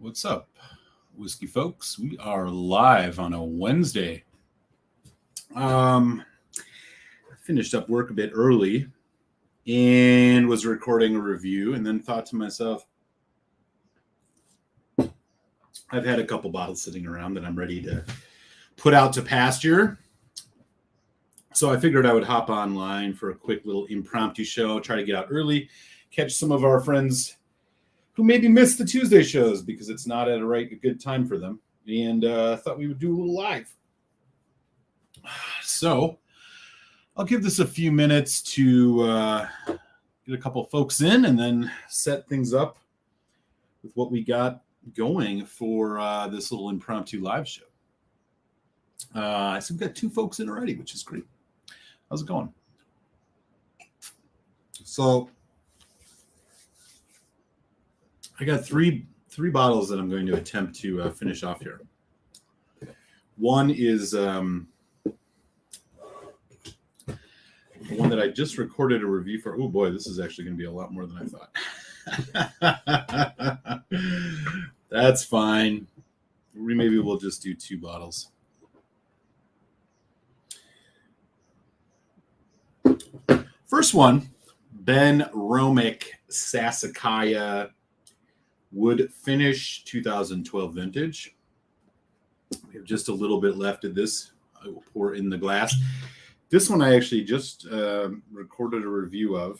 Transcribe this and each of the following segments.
What's up, whiskey folks? We are live on a Wednesday. I finished up work a bit early and was recording a review, and then thought to myself, I've had a couple bottles sitting around that I'm ready to put out to pasture. So I figured I would hop online for a quick little impromptu show, try to get out early, catch some of our friends who maybe missed the Tuesday shows because it's not at a good time for them, and thought we would do a little live. So I'll give this a few minutes to get a couple folks in and then set things up with what we got going for this little impromptu live show. So we've got two folks in already, which is great. How's it going? So I got three bottles that I'm going to attempt to finish off here. One is the one that I just recorded a review for. Oh boy, this is actually going to be a lot more than I thought. That's fine. Maybe we'll just do two bottles. First one, Benromic Sassicaia Wood Finish 2012 vintage. We have just a little bit left of this. I will pour in the glass. This one I actually just recorded a review of.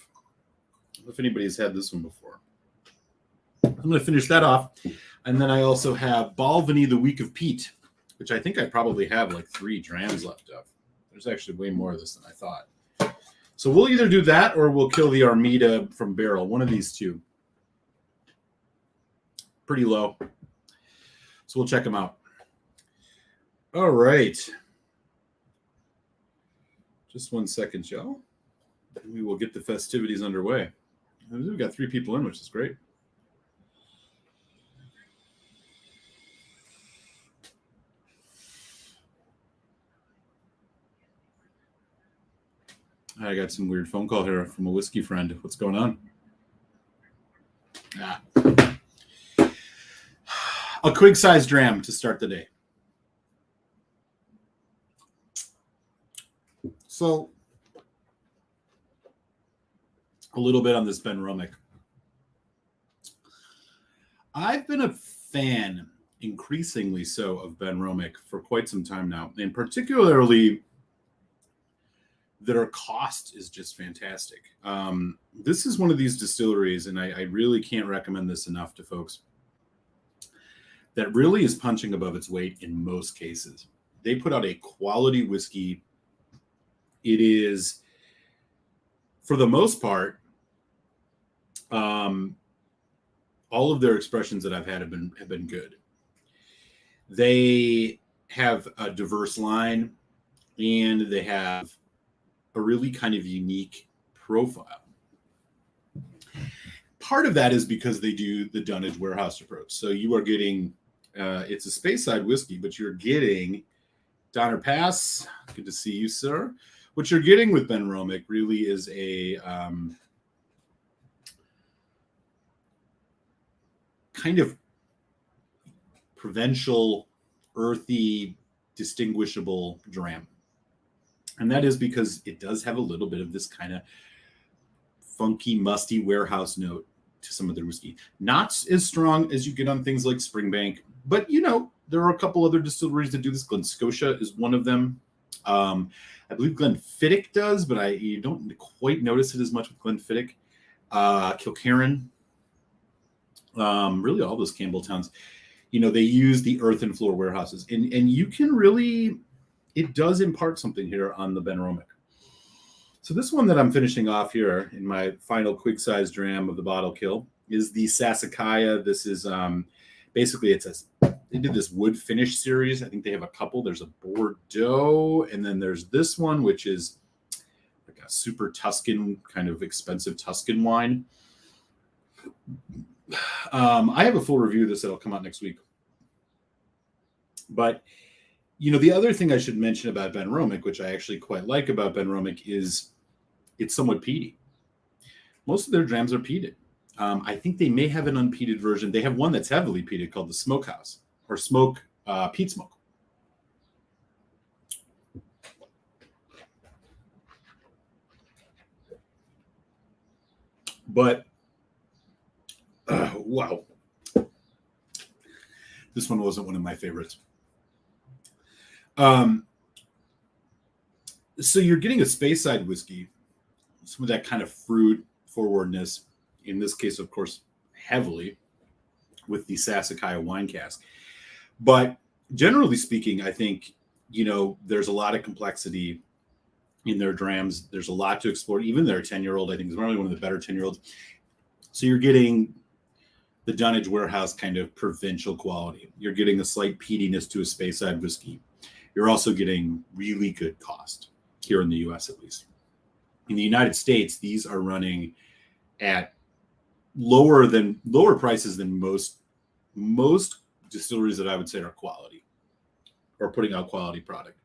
I don't know if anybody's had this one before. I'm going to finish that off. And then I also have Balvenie the Week of Peat, which I think I probably have like 3 drams left of. There's actually way more of this than I thought. So we'll either do that or we'll kill the Armida from barrel. One of these two. Pretty low. So we'll check them out. All right. Just 1 second, y'all. We will get the festivities underway. We've got 3 people in, which is great. I got some weird phone call here from a whiskey friend. What's going on? A quick size dram to start the day. So, a little bit on this Benromic. I've been a fan, increasingly so, of Benromic for quite some time now, and particularly their cost is just fantastic. This is one of these distilleries, and I really can't recommend this enough to folks, that really is punching above its weight in most cases. They put out a quality whiskey. It is, for the most part, all of their expressions that I've had have been good. They have a diverse line, and they have a really kind of unique profile. Part of that is because they do the dunnage warehouse approach. So you are getting, it's a Speyside whiskey, but you're getting Donner Pass. Good to see you, sir. What you're getting with Benromic really is a kind of provincial, earthy, distinguishable dram. And that is because it does have a little bit of this kind of funky, musty warehouse note to some of their whiskey. Not as strong as you get on things like Springbank, but, you know, there are a couple other distilleries that do this. Glen Scotia is one of them. I believe Glenfiddich does, but you don't quite notice it as much with Glenfiddich. Kilkerran, really all those Campbelltowns, you know, they use the earth and floor warehouses, and you can really, it does impart something here on the Benromic. So this one that I'm finishing off here in my final quick size dram of the bottle kill is the Sassicaia. This is basically they did this wood finish series. I think they have a couple. There's a Bordeaux, and then there's this one, which is like a super Tuscan, kind of expensive Tuscan wine. I have a full review of this that'll come out next week. But, you know, the other thing I should mention about Benromic, which I actually quite like about Benromic, is it's somewhat peaty. Most of their drams are peated. I think they may have an unpeated version. They have one that's heavily peated called the Smokehouse or Peat Smoke. But wow, this one wasn't one of my favorites. So you're getting a Speyside whiskey, some of that kind of fruit forwardness. In this case, of course, heavily with the Sassicaia wine cask. But generally speaking, I think, there's a lot of complexity in their drams. There's a lot to explore. Even their 10-year-old, I think, is probably one of the better 10-year-olds. So you're getting the Dunnage Warehouse kind of provincial quality. You're getting a slight peatiness to a Speyside whiskey. You're also getting really good cost here in the U.S. at least. In the United States, these are running at lower prices than most distilleries that I would say are quality or putting out quality product.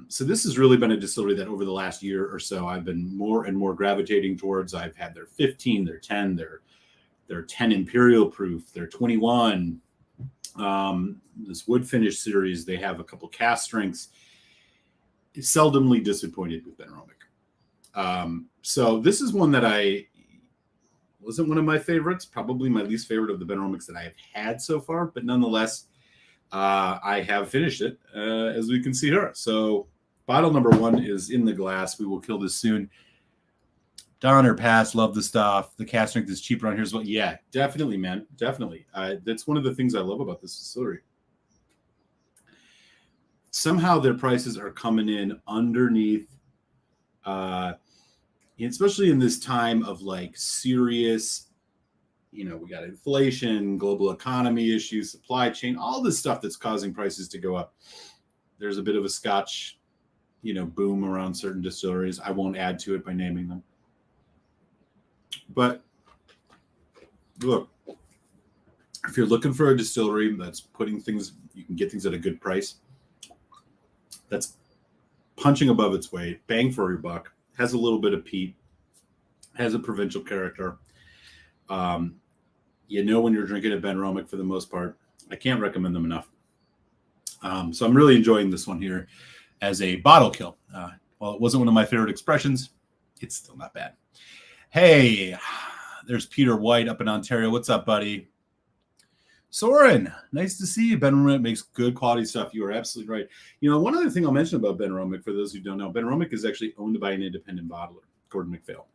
So this has really been a distillery that over the last year or so I've been more and more gravitating towards. I've had their 15, their 10, their 10 Imperial proof, their 21. This wood finish series, they have a couple cast strengths. Seldomly disappointed with BenRomic. So this is one that wasn't one of my favorites, probably my least favorite of the BenRomics that I have had so far, but nonetheless, I have finished it, as we can see here. So bottle number 1 is in the glass. We will kill this soon. Don or pass, love the stuff. The cast strength is cheaper on here as well. Yeah, definitely, man. Definitely. That's one of the things I love about this distillery. Somehow their prices are coming in underneath, especially in this time of like serious, we got inflation, global economy issues, supply chain, all this stuff that's causing prices to go up. There's a bit of a Scotch, boom around certain distilleries. I won't add to it by naming them. But look, if you're looking for a distillery that's putting things, you can get things at a good price, that's punching above its weight, bang for your buck, has a little bit of peat, has a provincial character. When you're drinking a BenRomic for the most part. I can't recommend them enough. So I'm really enjoying this one here as a bottle kill. While it wasn't one of my favorite expressions, it's still not bad. Hey, there's Peter White up in Ontario. What's up, buddy? Soren, nice to see you. BenRomic makes good quality stuff. You are absolutely right. One other thing I'll mention about BenRomic, for those who don't know, BenRomic is actually owned by an independent bottler, Gordon MacPhail.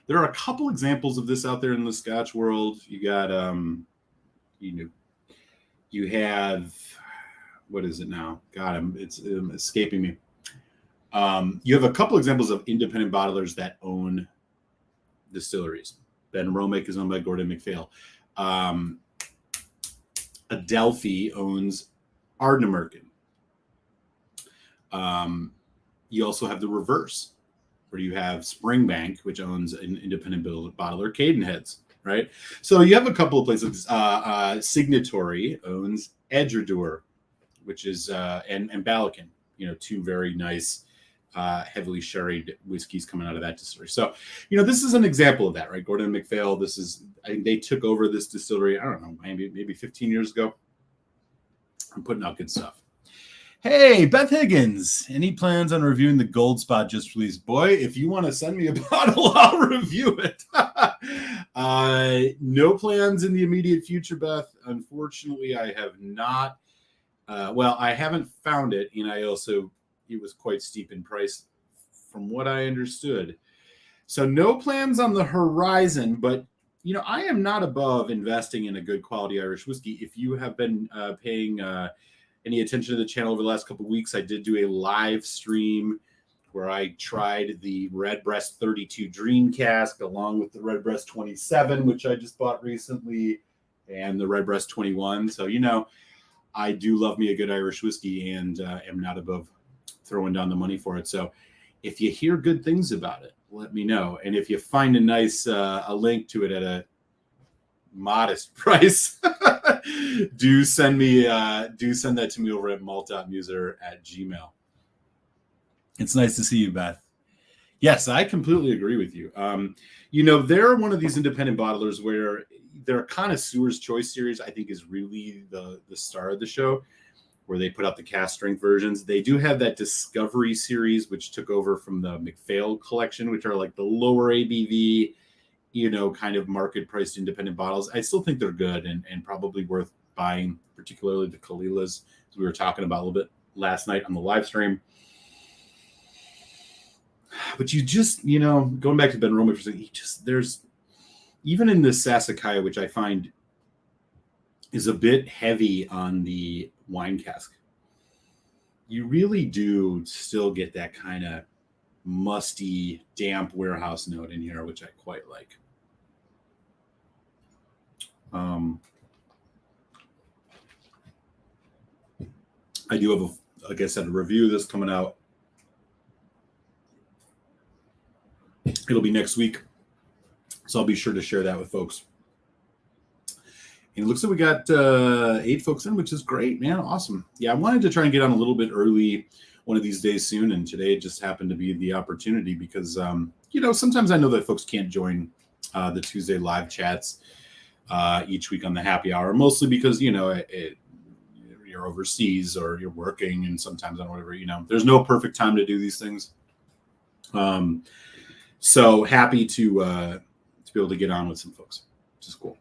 There are a couple examples of this out there in the Scotch world. You got, you have, what is it now? God, it's escaping me. You have a couple examples of independent bottlers that own distilleries. BenRomic is owned by Gordon MacPhail. Adelphi owns Ardnamurchan. You also have the reverse, where you have Springbank, which owns an independent bottler, Cadenheads, right? So you have a couple of places. Signatory owns Edradour, which is and Balakin, two very nice, heavily sherried whiskeys coming out of that distillery. So, this is an example of that, right? Gordon MacPhail, they took over this distillery, I don't know, maybe 15 years ago. I'm putting out good stuff. Hey, Beth Higgins, any plans on reviewing the Gold Spot just released? Boy, if you want to send me a bottle, I'll review it. No plans in the immediate future, Beth. Unfortunately, I have not. I haven't found it, and it was quite steep in price from what I understood. So no plans on the horizon, but I am not above investing in a good quality Irish whiskey. If you have been paying any attention to the channel over the last couple of weeks, I did do a live stream where I tried the Redbreast 32 Dream Cask along with the Redbreast 27, which I just bought recently, and the Redbreast 21. So, I do love me a good Irish whiskey and am not above throwing down the money for it. So if you hear good things about it, let me know. And if you find a nice a link to it at a modest price, do send that to me over at malt.muser@gmail.com. It's nice to see you, Beth. Yes, I completely agree with you. You know, they're one of these independent bottlers where their Connoisseur's Choice series, I think, is really the star of the show, where they put out the cast strength versions. They do have that Discovery series, which took over from the McPhail collection, which are like the lower ABV, you know, kind of market priced independent bottles. I still think they're good and probably worth buying, particularly the Kalilas, as we were talking about a little bit last night on the live stream. But you just, you know, going back to Ben Romick for a second, there's, even in this Sassicaia, which I find is a bit heavy on the wine cask, you really do still get that kind of musty, damp warehouse note in here, which I quite like. I do have, like I said, a review of this coming out. It'll be next week, so I'll be sure to share that with folks. And it looks like we got 8 folks in, which is great, man. Awesome. Yeah, I wanted to try and get on a little bit early one of these days soon, and today just happened to be the opportunity because, you know, sometimes I know that folks can't join the Tuesday live chats each week on the happy hour, mostly because, you know, you're overseas or you're working, and sometimes on whatever, you know, there's no perfect time to do these things. So happy to be able to get on with some folks, which is cool.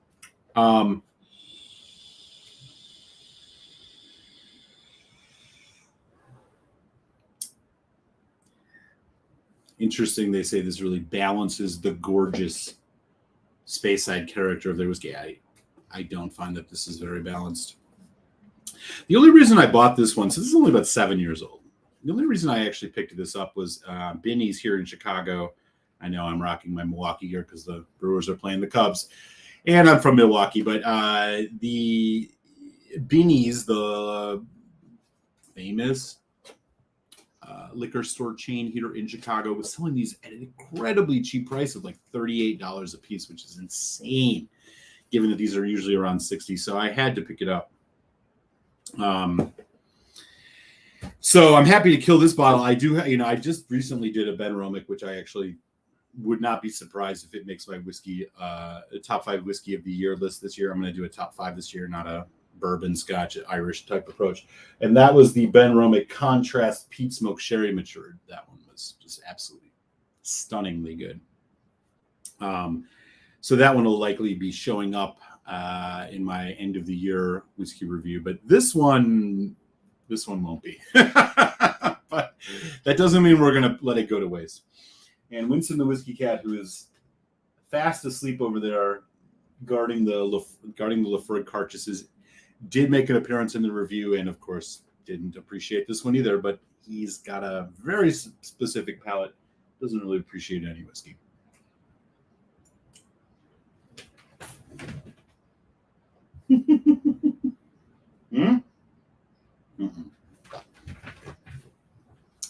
Interesting. They say this really balances the gorgeous Speyside character of their whiskey. I don't find that this is very balanced. The only reason I bought this one, so this is only about 7 years old. The only reason I actually picked this up was Binny's here in Chicago. I know I'm rocking my Milwaukee gear because the Brewers are playing the Cubs, and I'm from Milwaukee. But the Binny's, the famous liquor store chain here in Chicago, was selling these at an incredibly cheap price of like $38 a piece, which is insane, given that these are usually around $60. So I had to pick it up. So I'm happy to kill this bottle. I do, you know, I just recently did a Ben Romick, which I actually would not be surprised if it makes my whiskey top 5 whiskey of the year list this year. I'm going to do a top 5 this year, not a bourbon, Scotch, Irish type approach. And that was the Ben Romick Contrast Peat Smoke Sherry Matured. That one was just absolutely stunningly good. So that one will likely be showing up in my end of the year whiskey review, but this one won't be. But that doesn't mean we're going to let it go to waste. And Winston the Whiskey Cat, who is fast asleep over there guarding the Laphroaig carcasses, did make an appearance in the review, and of course didn't appreciate this one either, but he's got a very specific palate. Doesn't really appreciate any whiskey.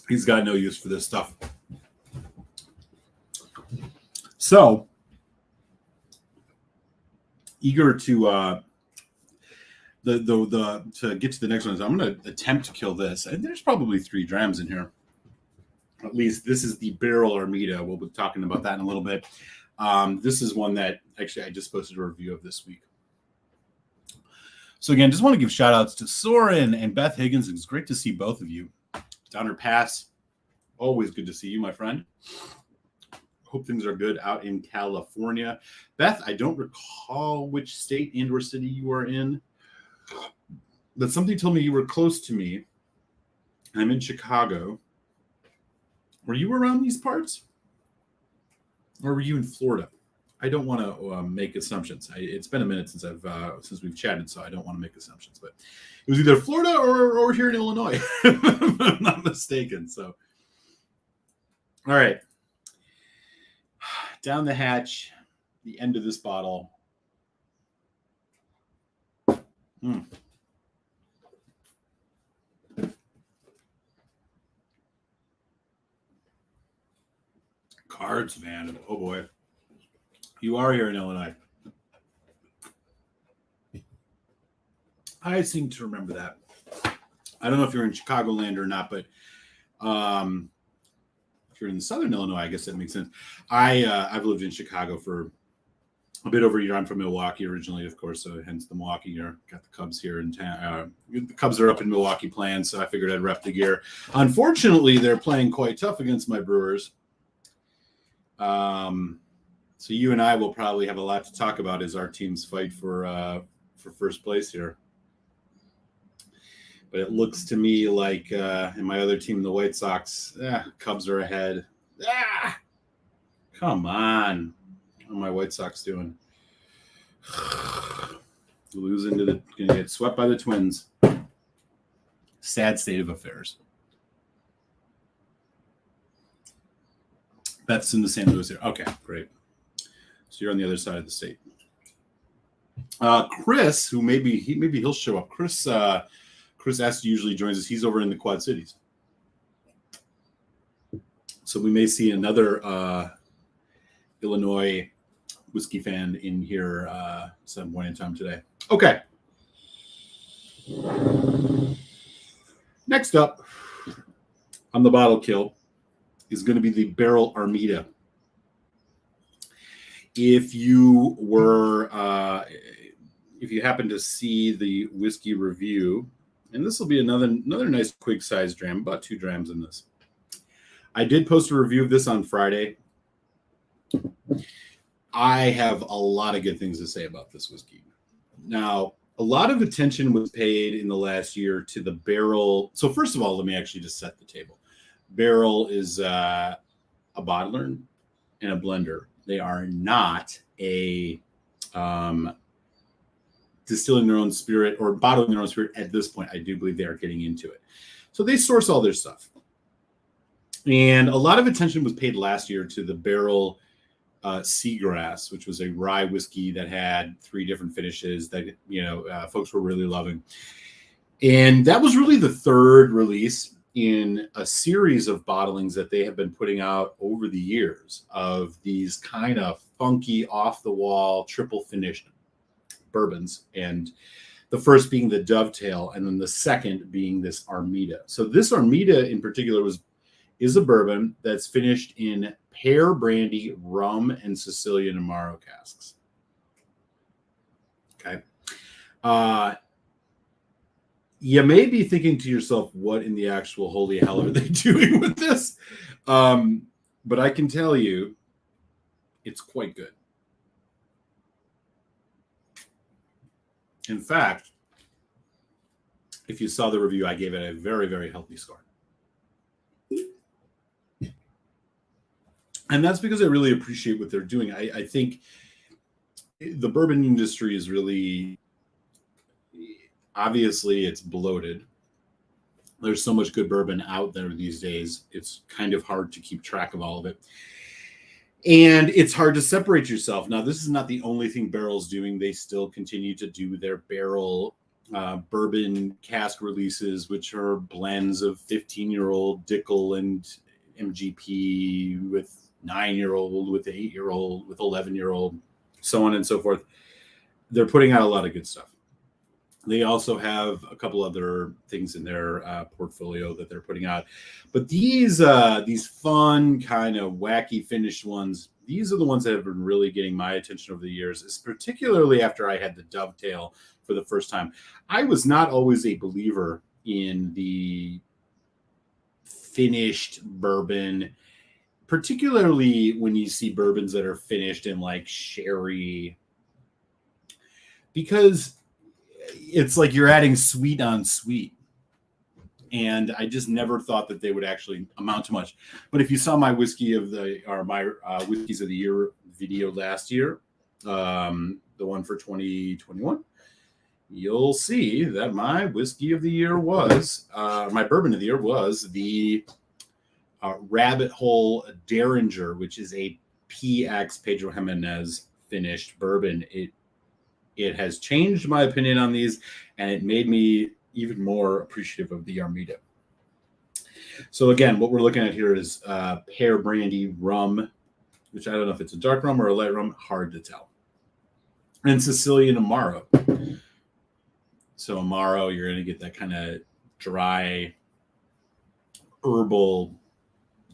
He's got no use for this stuff. So eager to to get to the next one. So I'm going to attempt to kill this. And there's probably 3 drams in here. At least this is the Barrel Armida. We'll be talking about that in a little bit. This is one that actually I just posted a review of this week. So again, just want to give shout outs to Soren and Beth Higgins. It's great to see both of you. Donner Pass, always good to see you, my friend. Hope things are good out in California. Beth, I don't recall which state and or city you are in, but something told me you were close to me. I'm in Chicago. Were you around these parts? Or were you in Florida? I don't want to make assumptions. It's been a minute since we've chatted, so I don't want to make assumptions. But it was either Florida or here in Illinois, if I'm not mistaken. So, all right. Down the hatch, the end of this bottle. Cards, man. Oh, boy. You are here in Illinois. I seem to remember that. I don't know if you're in Chicagoland or not, but if you're in Southern Illinois, I guess that makes sense. I've lived in Chicago for a bit over a year. I'm from Milwaukee originally, of course, so hence the Milwaukee gear. Got the Cubs here in town. The Cubs are up in Milwaukee playing, so I figured I'd rep the gear. Unfortunately, they're playing quite tough against my Brewers. So you and I will probably have a lot to talk about as our teams fight for first place here. But it looks to me like in my other team, the White Sox, Cubs are ahead. Come on. How are my White Sox doing? Losing to going to get swept by the Twins. Sad state of affairs. Beth's in the St. Louis here. Okay, great. So you're on the other side of the state. Chris, who maybe he'll show up. Chris S usually joins us. He's over in the Quad Cities. So we may see another Illinois whiskey fan in here some point in time today. Okay. Next up on the bottle kill is going to be the Barrel Armida. If you happen to see the whiskey review, and this will be another nice quick size dram, about 2 drams in this. I did post a review of this on Friday. I have a lot of good things to say about this whiskey. Now, a lot of attention was paid in the last year to the Barrel. So first of all, let me actually just set the table. Barrel is a bottler and a blender. They are not a distilling their own spirit or bottling their own spirit at this point. I do believe they are getting into it. So they source all their stuff. And a lot of attention was paid last year to the Barrel Seagrass, which was a rye whiskey that had 3 different finishes that, folks were really loving. And that was really the 3rd release in a series of bottlings that they have been putting out over the years of these kind of funky, off-the-wall, triple finished bourbons. And the first being the Dovetail, and then the second being this Armida. So this Armida in particular is a bourbon that's finished in pear brandy, rum, and Sicilian Amaro casks. Okay. You may be thinking to yourself, what in the actual holy hell are they doing with this? But I can tell you, it's quite good. In fact, if you saw the review, I gave it a very, very healthy score. And that's because I really appreciate what they're doing. I think the bourbon industry is really, obviously, it's bloated. There's so much good bourbon out there these days. It's kind of hard to keep track of all of it. And it's hard to separate yourself. Now, this is not the only thing Barrel's doing. They still continue to do their Barrel bourbon cask releases, which are blends of 15-year-old Dickel and MGP with 9-year-old, with 8-year-old, with 11-year-old, so on and so forth. They're putting out a lot of good stuff. They also have a couple other things in their portfolio that they're putting out. But these fun, kind of wacky finished ones, these are the ones that have been really getting my attention over the years, is particularly after I had the Dovetail for the first time. I was not always a believer in the finished bourbon, particularly when you see bourbons that are finished in like sherry, because it's like you're adding sweet on sweet. And I just never thought that they would actually amount to much. But if you saw my whiskeys of the year video last year, the one for 2021, you'll see that my whiskey of the year was, my bourbon of the year was the Rabbit Hole Derringer, which is a PX Pedro Jimenez finished bourbon. It has changed my opinion on these, and it made me even more appreciative of the Armida. So again, what we're looking at here is pear brandy rum, which I don't know if it's a dark rum or a light rum, hard to tell. And Sicilian Amaro. So Amaro, you're going to get that kind of dry, herbal,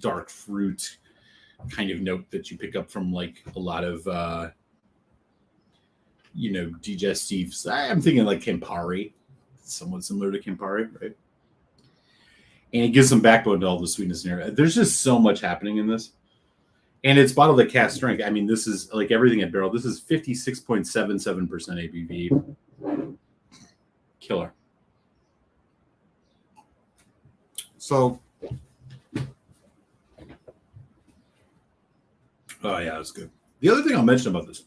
dark fruit kind of note that you pick up from like a lot of digestives. I'm thinking like Campari, somewhat similar to Campari, right? And it gives some backbone to all the sweetness in there. There's just so much happening in this. And it's bottled at cask strength. I mean, this is like everything at barrel. This is 56.77% ABV. Killer. So, oh yeah, that's good. The other thing I'll mention about this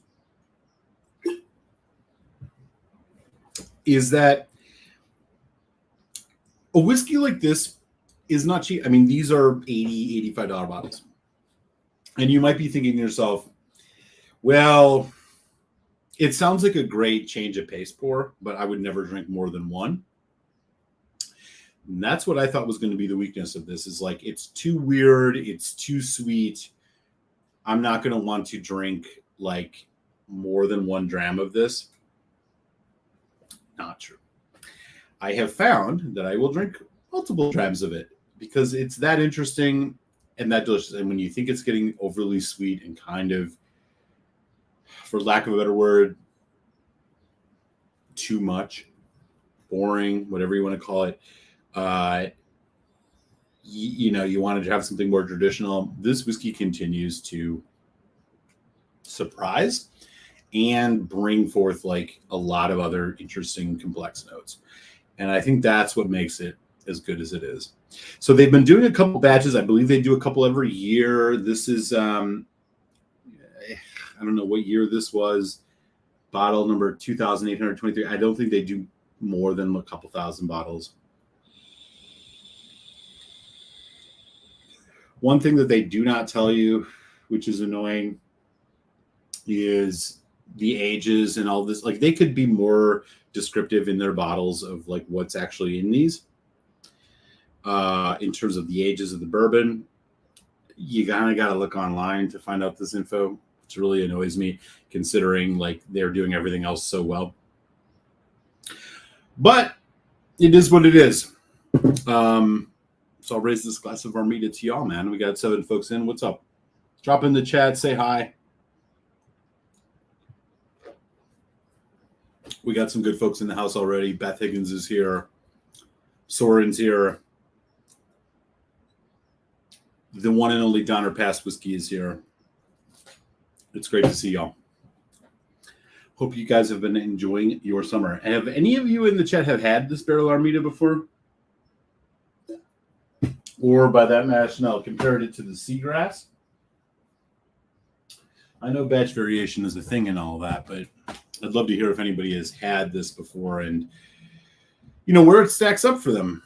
is that a whiskey like this is not cheap. I mean, these are $80, $85 bottles. And you might be thinking to yourself, well, it sounds like a great change of pace pour, but I would never drink more than one. And that's what I thought was going to be the weakness of this, is like, it's too weird. It's too sweet. I'm not going to want to drink like more than 1 dram of this. Not true. I have found that I will drink multiple drams of it because it's that interesting and that delicious. And when you think it's getting overly sweet and kind of, for lack of a better word, too much, boring, whatever you want to call it, you wanted to have something more traditional. This whiskey continues to surprise and bring forth like a lot of other interesting, complex notes. And I think that's what makes it as good as it is. So they've been doing a couple batches. I believe they do a couple every year. This is, I don't know what year this was. Bottle number 2,823. I don't think they do more than a couple thousand bottles. One thing that they do not tell you, which is annoying, is the ages and all this. Like, they could be more descriptive in their bottles of like what's actually in these. In terms of the ages of the bourbon, you kind of got to look online to find out this info, which really annoys me considering like they're doing everything else so well. But it is what it is. So I'll raise this glass of Armida to y'all, man. We got 7 folks in. What's up? Drop in the chat, say hi. We got some good folks in the house already. Beth Higgins is here. Soren's here. The one and only Donner Pass Whiskey is here. It's great to see y'all. Hope you guys have been enjoying your summer. Have any of you in the chat have had this barrel Armida before? Or by that rationale, compared it to the Seagrass? I know batch variation is a thing and all that, but I'd love to hear if anybody has had this before and, where it stacks up for them.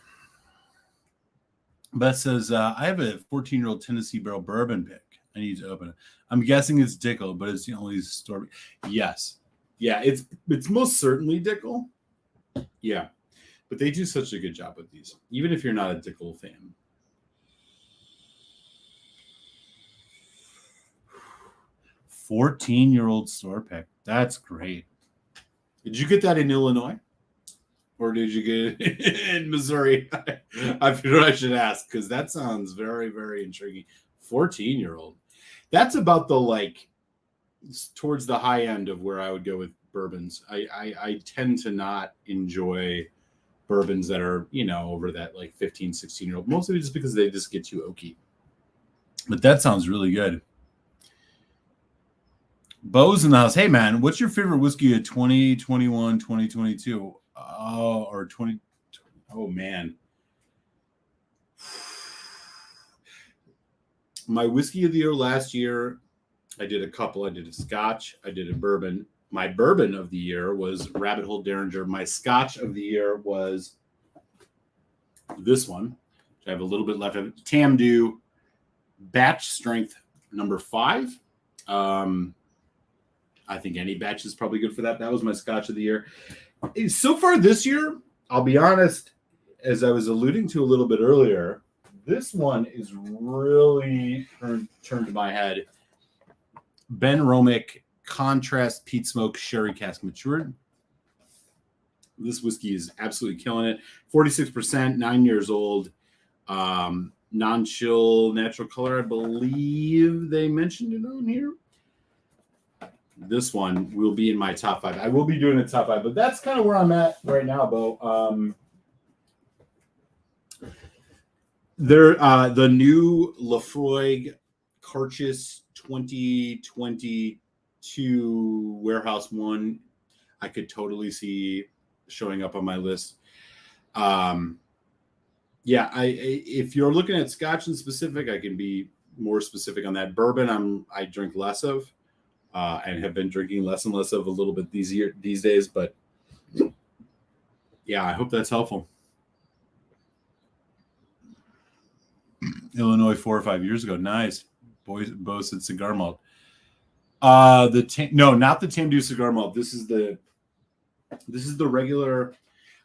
Beth says, I have a 14-year-old Tennessee barrel bourbon pick. I need to open it. I'm guessing it's Dickel, but it's the only story. Yes. Yeah, it's most certainly Dickel. Yeah. But they do such a good job with these, even if you're not a Dickel fan. "14-year-old store pick. That's great. Did you get that in Illinois? Or did you get it in Missouri? I feel I should ask because that sounds very, very intriguing. 14-year-old. That's about the towards the high end of where I would go with bourbons. I tend to not enjoy bourbons that are, over that 15, 16-year-old. Mostly just because they just get too oaky. But that sounds really good. Bo's in the house. Hey, man, what's your favorite whiskey of 2021, 2022? Or 20. Oh, man. My whiskey of the year last year, I did a couple. I did a Scotch. I did a bourbon. My bourbon of the year was Rabbit Hole Derringer. My Scotch of the year was this one, which I have a little bit left of it. Tamdhu Batch Strength number 5. I think any batch is probably good for that. That was my Scotch of the year. So far this year, I'll be honest, as I was alluding to a little bit earlier, this one is really turned to my head. Ben Romick Contrast Peat Smoke Sherry Cask Matured. This whiskey is absolutely killing it. 46%, 9 years old. non-chill natural color. I believe they mentioned it on here. This one will be in my top 5. I will be doing a top 5, but that's kind of where I'm at right now, Bo. The new Laphroaig Karchus 2022 Warehouse 1, I could totally see showing up on my list. Yeah, if you're looking at Scotch in specific, I can be more specific on that. Bourbon, I drink less of, and have been drinking less and less of a little bit these days. But yeah, I hope that's helpful. Illinois 4 or 5 years ago, nice. Bo said cigar malt. No, not the Tamdhu cigar malt. This is the regular.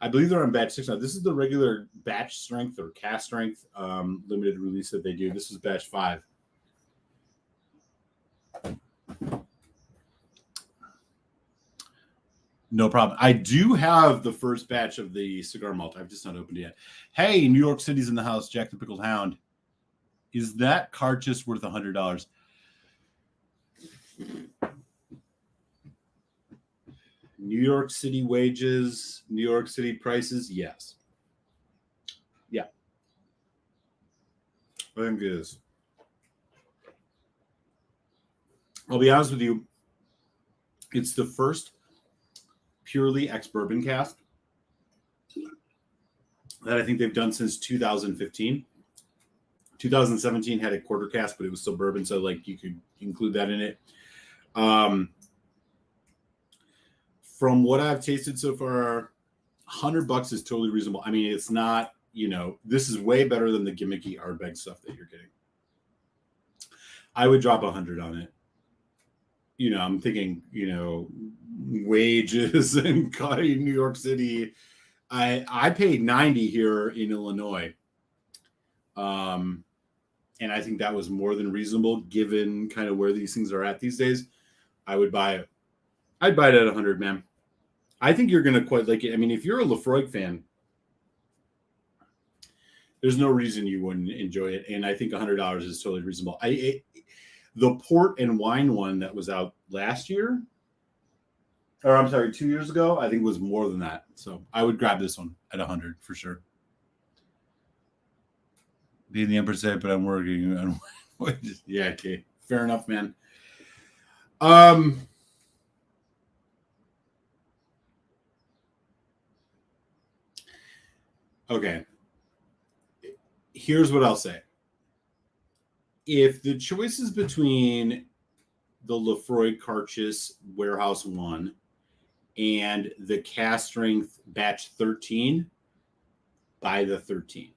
I believe they're on batch 6 now. This is the regular batch strength or cast strength limited release that they do. This is batch 5. No problem. I do have the first batch of the cigar malt. I've just not opened it yet. Hey, New York City's in the house. Jack the Pickled Hound. Is that Karchus worth $100? New York City wages, New York City prices, yes. Yeah. I think it is. I'll be honest with you. It's the first purely ex-bourbon cask that I think they've done since 2015. 2017 had a quarter cask, but it was still bourbon, so like you could include that in it. From what I've tasted so far, $100 is totally reasonable. I mean, it's not, this is way better than the gimmicky Ardbeg stuff that you're getting. I would drop 100 on it. I'm thinking, wages and New York City. I paid 90 here in Illinois. And I think that was more than reasonable given kind of where these things are at these days. I would buy it. I'd buy it at 100, man. I think you're going to quite like it. I mean, if you're a Laphroaig fan, there's no reason you wouldn't enjoy it. And I think $100 is totally reasonable. The port and wine one that was out last year, or I'm sorry, 2 years ago, I think was more than that. So I would grab this one at 100 for sure. Being the Empress said, but I'm working on. Yeah, okay, fair enough, man. Okay. Here's what I'll say. If the choice is between the Laphroaig Karchus Warehouse 1 and the cast strength batch 13, buy the 13,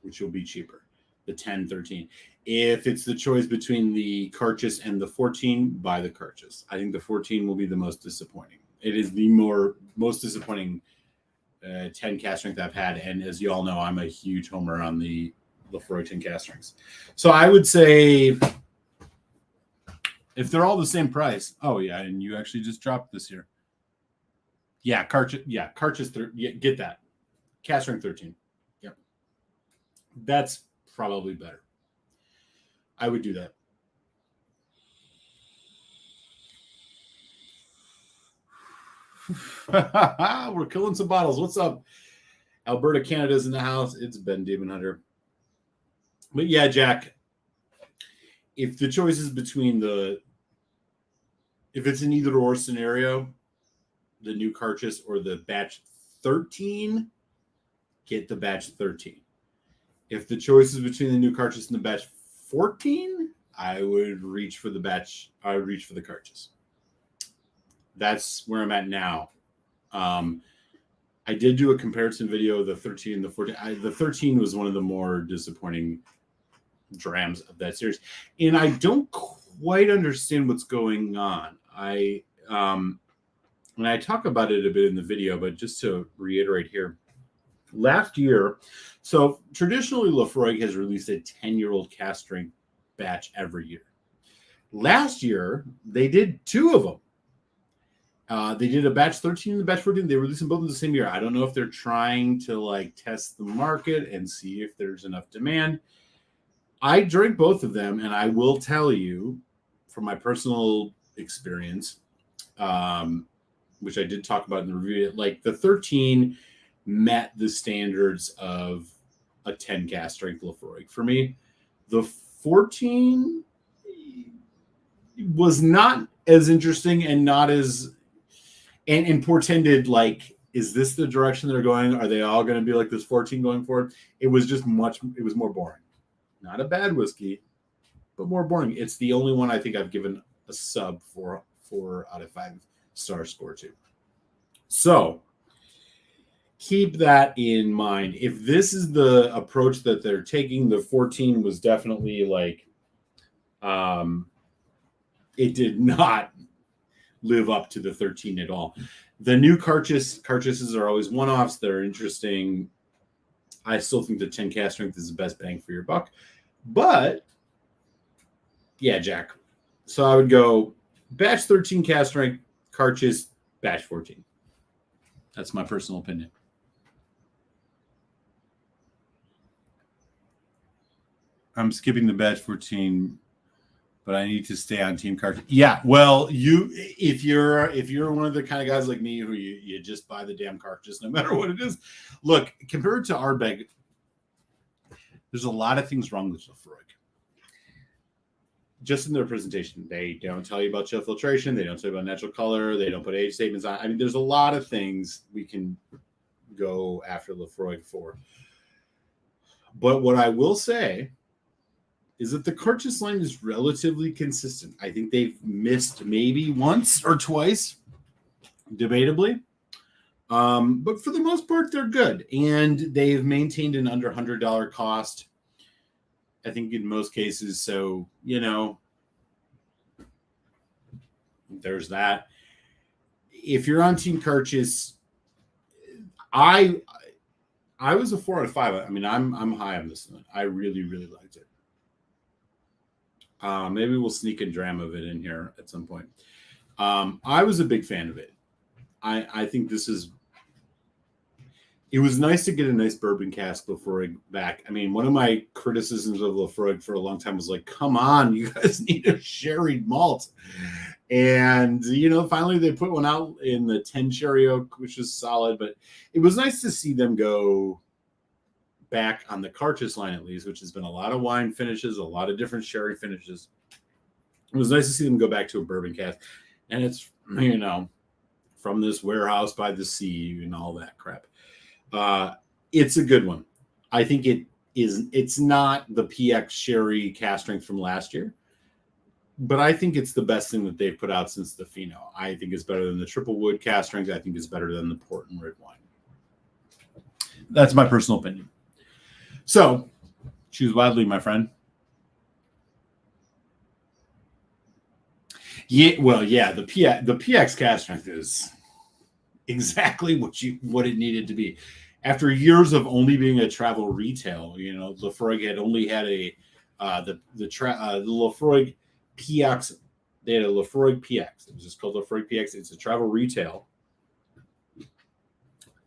which will be cheaper, the 10, 13. If it's the choice between the Karchus and the 14, buy the Karchus. I think the 14 will be the most disappointing. It is the most disappointing 10 cast strength I've had. And as you all know, I'm a huge homer on the Laphroaig 10 cast strengths. So I would say if they're all the same price, oh yeah, and you actually just dropped this year. Yeah, Karchus, get that. Cast strength 13. Yep. That's probably better. I would do that. We're killing some bottles. What's up? Alberta, Canada's in the house. It's Ben Demon Hunter. But yeah, Jack, if the choice is between if it's an either or scenario, the new Karchus or the batch 13, get the batch 13. If the choice is between the new Karchus and the batch 14, I would reach for the Karchus. That's where I'm at now. I did do a comparison video of the 13 and the 14. The 13 was one of the more disappointing drams of that series. And I don't quite understand what's going on. And I talk about it a bit in the video, but just to reiterate here, last year, so traditionally Laphroaig has released a 10-year-old cast strength batch every year. Last year, they did 2 of them. They did a batch 13 and the batch 14. They released them both in the same year. I don't know if they're trying to test the market and see if there's enough demand. I drink both of them, and I will tell you from my personal experience, which I did talk about in the review, like the 13 met the standards of a 10 cast strength Laphroaig. For me, the 14 was not as interesting and not as and portended like, is this the direction they're going? Are they all going to be like this 14 going forward? It was just it was more boring. Not a bad whiskey, but more boring. It's the only one I think I've given a sub for 4 out of 5 star score to. So keep that in mind. If this is the approach that they're taking, the 14 was definitely like, it did not live up to the 13 at all. The new cartridges are always one-offs. They're interesting. I still think the 10 cast strength is the best bang for your buck. But, yeah, Jack. So I would go batch 13 cast strength, cartridge, batch 14. That's my personal opinion. I'm skipping the batch 14, but I need to stay on team cartridge. Yeah, well, if you're one of the kind of guys like me who you just buy the damn cartridges no matter what it is. Look, compared to Ardbeg, there's a lot of things wrong with Laphroaig. Just in their presentation, they don't tell you about chill filtration. They don't tell you about natural color. They don't put age statements on. I mean, there's a lot of things we can go after Laphroaig for. But what I will say is that the cartridge line is relatively consistent. I think they've missed maybe once or twice, debatably. But for the most part, they're good. And they've maintained an under $100 cost, I think, in most cases. So, there's that. If you're on Team Cartridge, I was a 4 out of 5. I mean, I'm high on this one. I really, really liked it. Maybe we'll sneak a dram of it in here at some point. I was a big fan of it. I think it was nice to get a nice bourbon cask Laphroaig back. I mean, one of my criticisms of Laphroaig for a long time was like, come on, you guys need a sherry malt. And, finally they put one out in the 10 Sherry Oak, which is solid. But it was nice to see them go back on the cartridge line, at least, which has been a lot of wine finishes, a lot of different sherry finishes. It was nice to see them go back to a bourbon cask. And it's, from this warehouse by the sea and all that crap. It's a good one. I think it's not the PX Sherry cast strength from last year, but I think it's the best thing that they've put out since the Fino. I think it's better than the Triple Wood cast strength. I think it's better than the Port and Red wine. That's my personal opinion. So, choose wisely, my friend. Yeah, well, yeah, the PX cast strength is exactly what it needed to be. After years of only being a travel retail, Laphroaig had only had the Laphroaig PX. They had a Laphroaig PX. It was just called Laphroaig PX. It's a travel retail.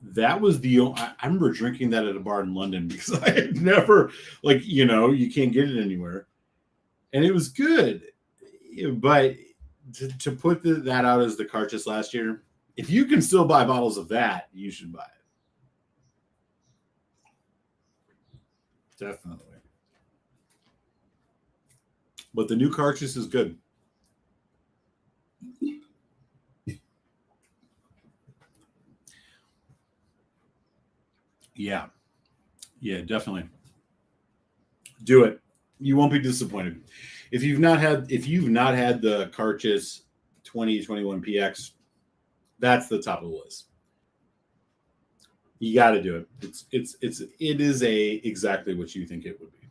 That was I remember drinking that at a bar in London because I had never, you can't get it anywhere. And it was good. But to put that out as the cartridge last year, if you can still buy bottles of that, you should buy it. Definitely. But the new cartridge is good. Yeah. Yeah, definitely. Do it. You won't be disappointed. If you've not had the cartridge 2021 PX, that's the top of the list. You got to do it. It is exactly what you think it would be.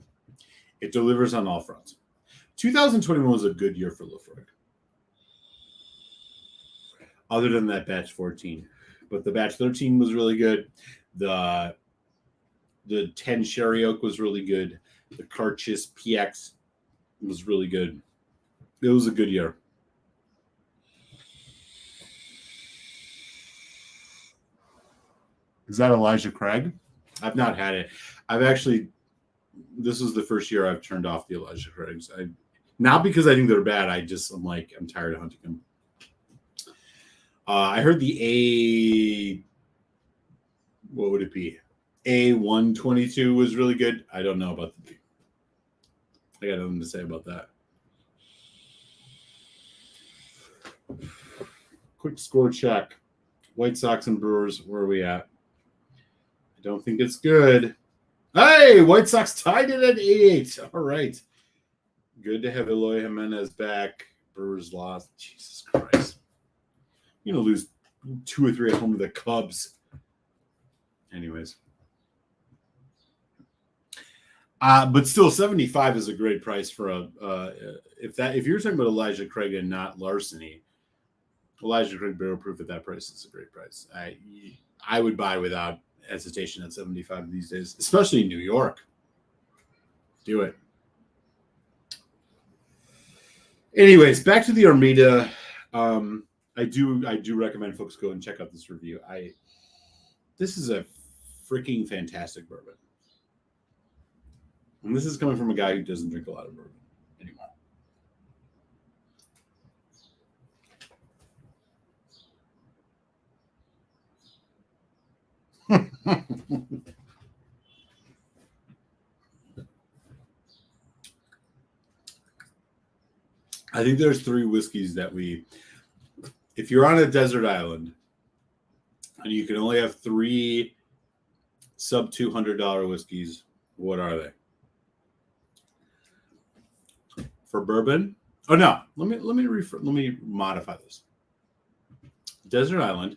It delivers on all fronts. 2021 was a good year for Laphroaig. Other than that batch 14, but the batch 13 was really good. The 10 Sherry Oak was really good. The Cartridge PX was really good. It was a good year. Is that Elijah Craig? I've not had it. I've actually this was the first year I've turned off the Elijah Craigs. Not because I think they're bad. I'm tired of hunting them. I heard the what would it be? A122 was really good. I don't know about the B. I got nothing to say about that. Quick score check. White Sox and Brewers, where are we at? I don't think it's good. Hey, White Sox tied it at 8. All right. Good to have Eloy Jimenez back. Brewers lost. Jesus Christ. You're going to lose 2 or 3 at home to the Cubs. Anyways. But still, 75 is a great price for if you're talking about Elijah Craig and not Larceny, Elijah Craig barrel proof at that price is a great price. I would buy without hesitation at 75 these days, especially in New York. Do it. Anyways, back to the Armida. I do recommend folks go and check out this review. This is a freaking fantastic bourbon. And this is coming from a guy who doesn't drink a lot of bourbon anymore. I think there's 3 whiskeys that if you're on a desert island and you can only have 3 sub $200 whiskeys, what are they? For bourbon? Oh no, let me modify this. Desert Island,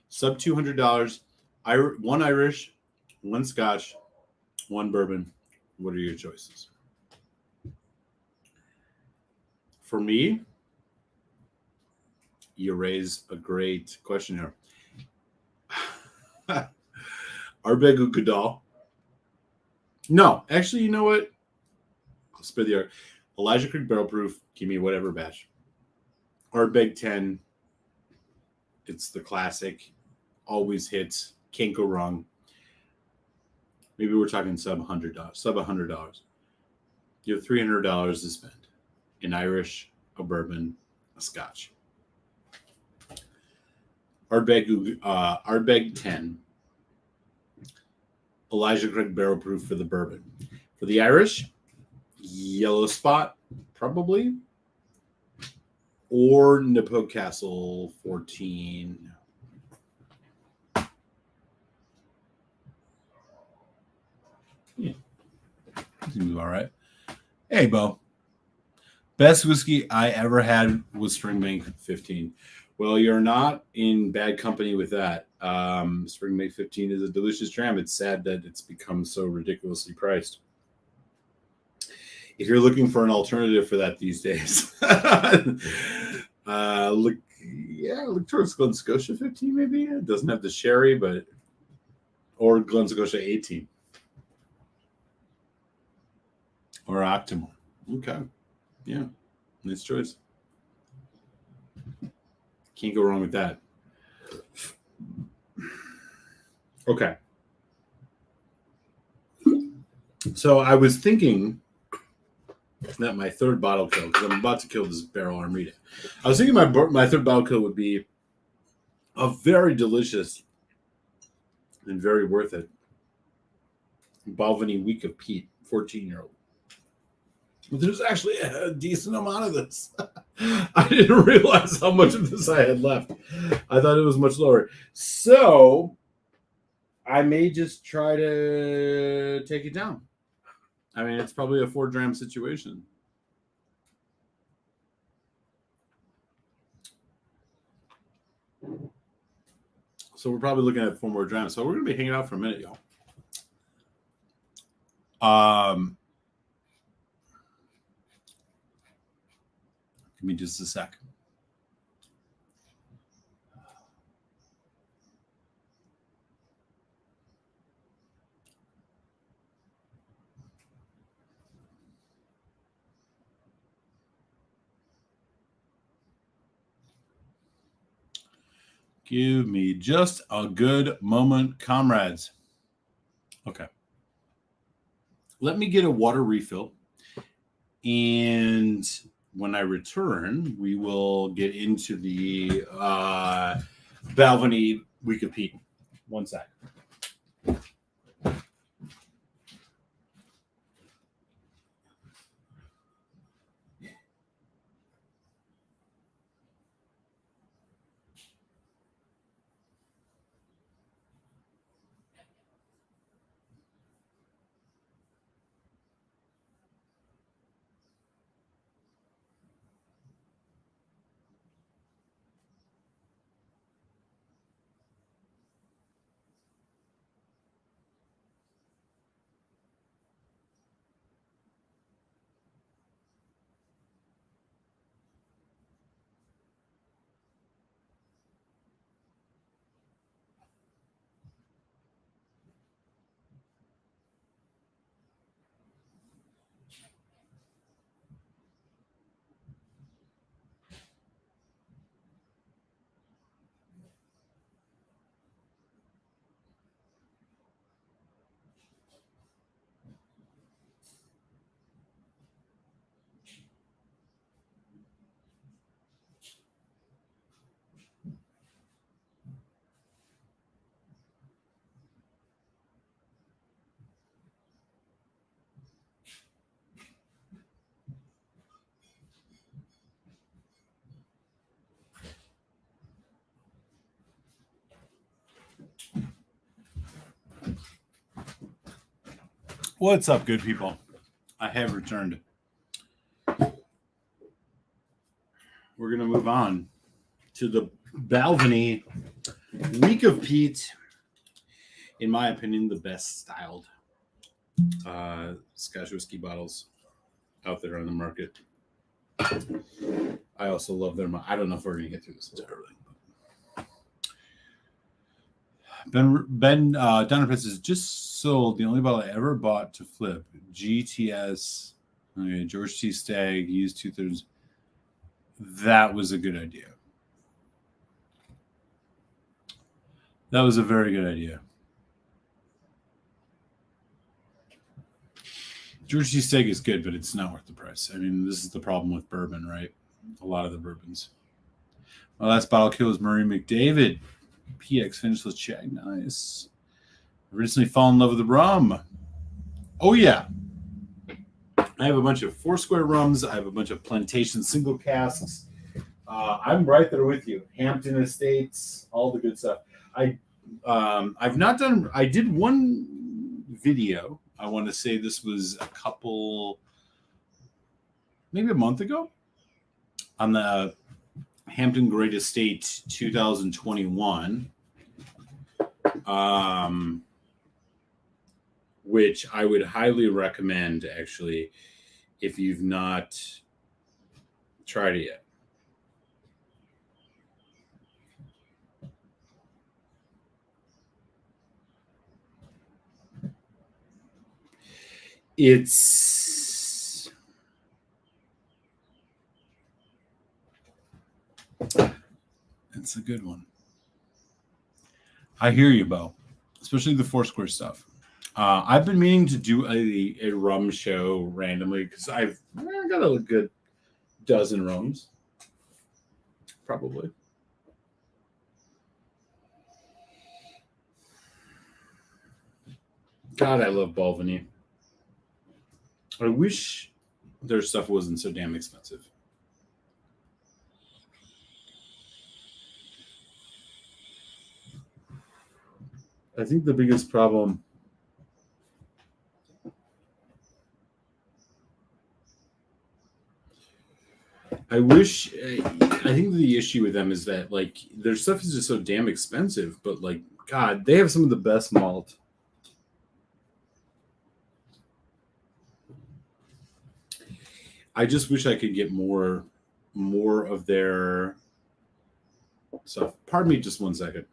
sub $200, 1 Irish, 1 Scotch, 1 bourbon. What are your choices? For me, you raise a great question here. Ardbeg Uigeadail. No, actually, you know what? I'll spit the art. Elijah Craig Barrel Proof. Give me whatever batch. Ardbeg 10. It's the classic. Always hits. Can't go wrong. Maybe we're talking sub $100. You have $300 to spend. An Irish, a bourbon, a Scotch. Ardbeg 10. Elijah Craig Barrel Proof for the bourbon. For the Irish, Yellow Spot, probably. Or Nippo Castle 14. Yeah. Seems all right. Hey, Bo. Best whiskey I ever had was Springbank 15. Well, you're not in bad company with that. Springbank 15 is a delicious dram. It's sad that it's become so ridiculously priced. If you're looking for an alternative for that these days, look towards Glen Scotia 15 maybe. It doesn't have the sherry, or Glen Scotia 18. Or Octomore. Okay. Yeah. Nice choice. Can't go wrong with that. Okay. So I was thinking that my third bottle kill, because I'm about to kill this barrel Armida. I was thinking my third bottle kill would be a very delicious and very worth it Balvenie Week of Peat, 14-year-old. But there's actually a decent amount of this. I didn't realize how much of this I had left. I thought it was much lower. So I may just try to take it down. I mean, it's probably a 4-dram situation. So we're probably looking at 4 more drams. So we're going to be hanging out for a minute, y'all. Give me just a sec. Give me just a good moment, comrades. Okay. let me get a water refill. And when I return, we will get into the Balvenie Week of Peat. One sec. What's up, good people? I have returned. We're going to move on to the Balvenie Week of Peat. In my opinion, the best styled Scotch whiskey bottles out there on the market. I also love their. I don't know if we're going to get through this entirely. Ben Donnerpitz has just sold the only bottle I ever bought to flip. GTS, okay, George T. Stagg, used 2/3. That was a good idea. That was a very good idea. George T. Stagg is good, but it's not worth the price. I mean, this is the problem with bourbon, right? A lot of the bourbons. My last bottle kill was Murray McDavid. PX finishless check. Nice. I recently fallen in love with the rum. Oh, yeah. I have a bunch of Foursquare rums. I have a bunch of Plantation single casks. I'm right there with you. Hampton Estates, all the good stuff. I've not done. I did one video. I want to say this was maybe a month ago, on the Hampton Great Estate 2021, which I would highly recommend, actually, if you've not tried it yet. It's a good one. I hear you, Bo, especially the Foursquare stuff. I've been meaning to do a rum show randomly because I've got a good dozen rums, probably. God, I love Balvenie. I wish their stuff wasn't so damn expensive. I think the biggest problem I think the issue with them is that, like, their stuff is just so damn expensive, but, like, God, they have some of the best malt. I just wish I could get more of their stuff. Pardon me just one second.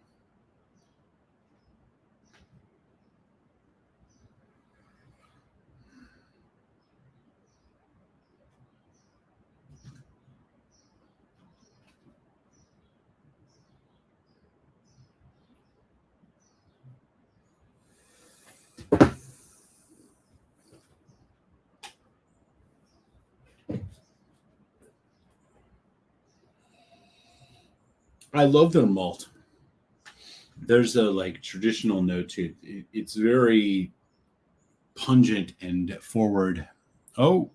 I love their malt. There's a like traditional note to it. It's very pungent and forward. Oh,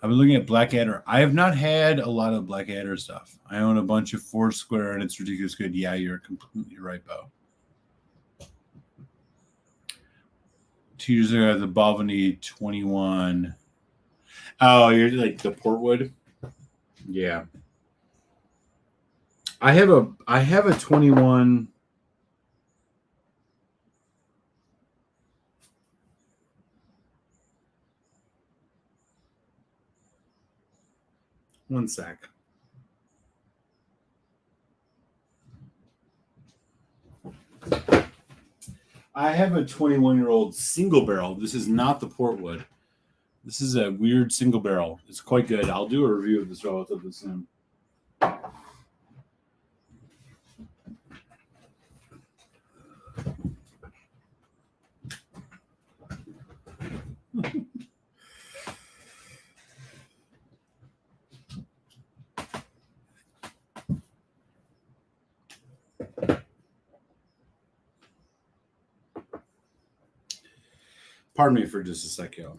I've been looking at Blackadder. I have not had a lot of Blackadder stuff. I own a bunch of Foursquare, and it's ridiculous good. Yeah, you're completely right, Bo. 2 years ago, the Balvenie 21. Oh, you're like the Portwood? Yeah. I have a 21. One sec. I have a 21-year-old single barrel. This is not the Portwood. This is a weird single barrel. It's quite good. I'll do a review of this relatively soon. Pardon me for just a sec, y'all.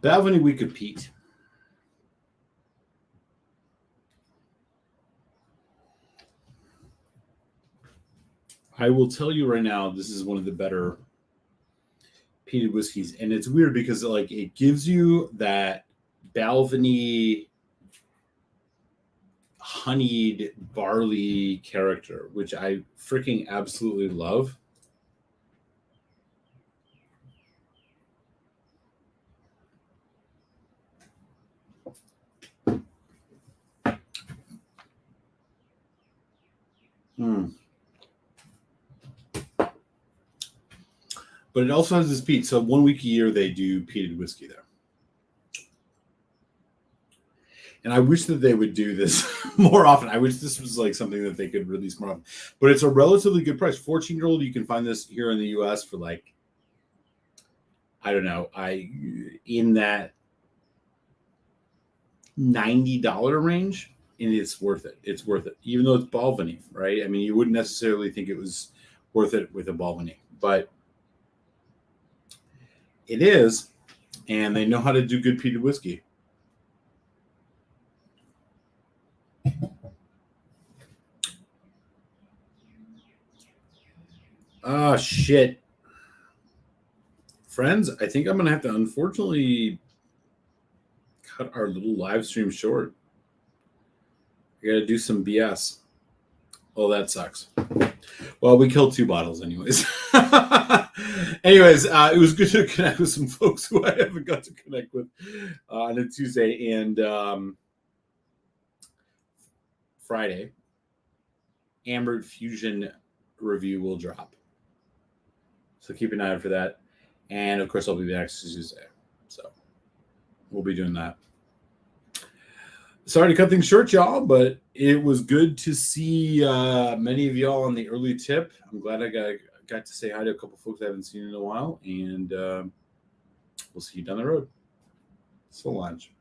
Balvenie we compete. I will tell you right now, this is one of the better peated whiskeys, and it's weird because like it gives you that Balvenie honeyed barley character, which I freaking absolutely love. Mm. But it also has this peat. So 1 week a year they do peated whiskey there. And I wish that they would do this more often. I wish this was like something that they could release more often. But it's a relatively good price. 14-year-old, you can find this here in the US for like, I don't know, in that $90 range, and it's worth it. It's worth it. Even though it's Balvenie, right? I mean, you wouldn't necessarily think it was worth it with a Balvenie, but it is, and they know how to do good peated whiskey. Ah, shit. Friends, I think I'm going to have to unfortunately cut our little live stream short. I got to do some BS. Oh, that sucks. Well, we killed 2 bottles anyways. Anyways, it was good to connect with some folks who I haven't got to connect with on a Tuesday and Friday. Amber Fusion review will drop. So keep an eye out for that. And of course, I'll be back Tuesday. So we'll be doing that. Sorry to cut things short, y'all, but it was good to see many of y'all on the early tip. I'm glad I got to say hi to a couple folks I haven't seen in a while, and we'll see you down the road. So lunch.